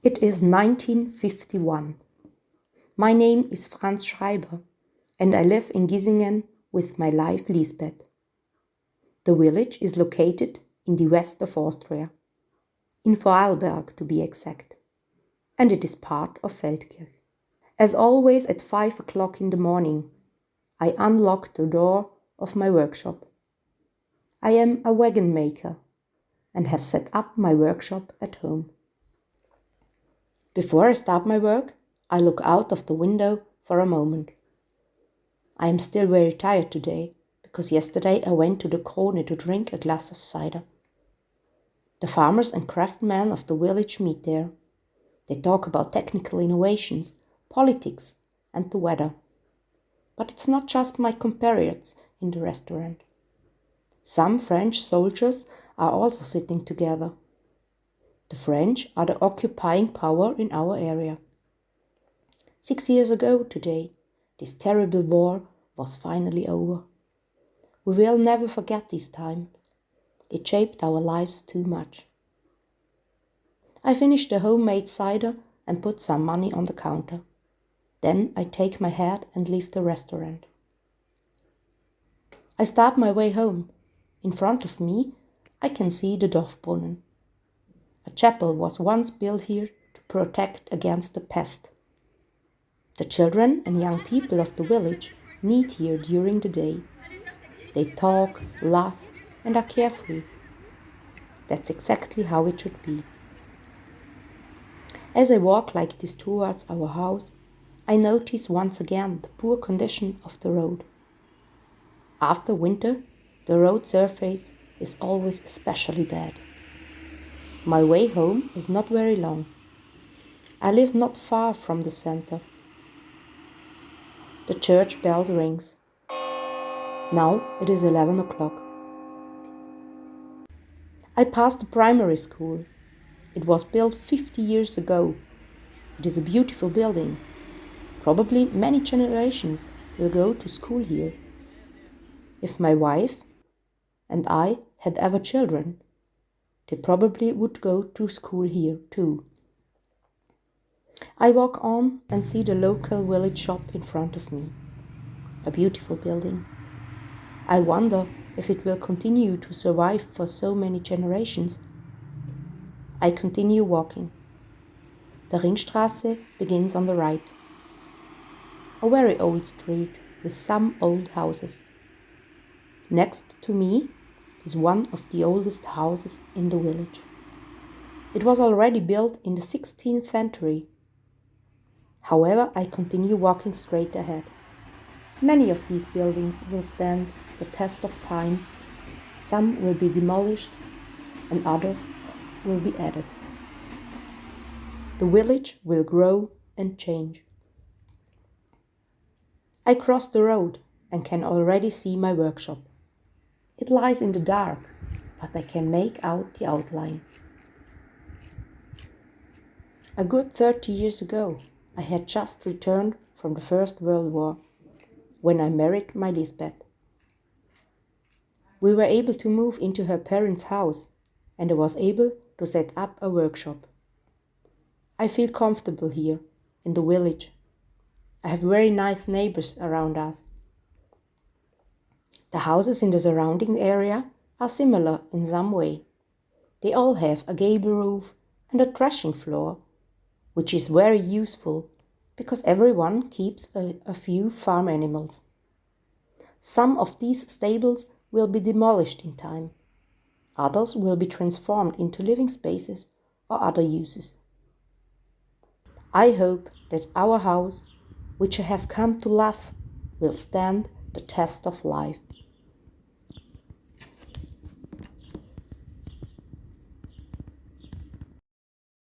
It is 1951. My name is Franz Schreiber, and I live in Gisingen with my wife Lisbeth. The village is located in the west of Austria, in Vorarlberg to be exact, and it is part of Feldkirch. As always at 5 o'clock in the morning, I unlock the door of my workshop. I am a wagon maker and have set up my workshop at home. Before I start my work, I look out of the window for a moment. I am still very tired today, because yesterday I went to the Krone to drink a glass of cider. The farmers and craftsmen of the village meet there. They talk about technical innovations, politics, and the weather. But it's not just my compatriots in the restaurant. Some French soldiers are also sitting together. The French are the occupying power in our area. 6 years ago today, this terrible war was finally over. We will never forget this time. It shaped our lives too much. I finish the homemade cider and put some money on the counter. Then I take my hat and leave the restaurant. I start my way home. In front of me, I can see the Dorfbrunnen. A chapel was once built here to protect against the pest. The children and young people of the village meet here during the day. They talk, laugh, and are carefree. That's exactly how it should be. As I walk like this towards our house, I notice once again the poor condition of the road. After winter, the road surface is always especially bad. My way home is not very long. I live not far from the center. The church bell rings. Now it is 11 o'clock. I pass the primary school. It was built 50 years ago. It is a beautiful building. Probably many generations will go to school here. If my wife and I had ever children, they probably would go to school here too. I walk on and see the local village shop in front of me. A beautiful building. I wonder if it will continue to survive for so many generations. I continue walking. The Ringstraße begins on the right. A very old street with some old houses. Next to me is one of the oldest houses in the village. It was already built in the 16th century. However, I continue walking straight ahead. Many of these buildings will stand the test of time. Some will be demolished and others will be added. The village will grow and change. I cross the road and can already see my workshop. It lies in the dark, but I can make out the outline. A good 30 years ago, I had just returned from the First World War, when I married my Lisbeth. We were able to move into her parents' house, and I was able to set up a workshop. I feel comfortable here, in the village. I have very nice neighbors around us. The houses in the surrounding area are similar in some way. They all have a gable roof and a threshing floor, which is very useful because everyone keeps a few farm animals. Some of these stables will be demolished in time. Others will be transformed into living spaces or other uses. I hope that our house, which I have come to love, will stand the test of life.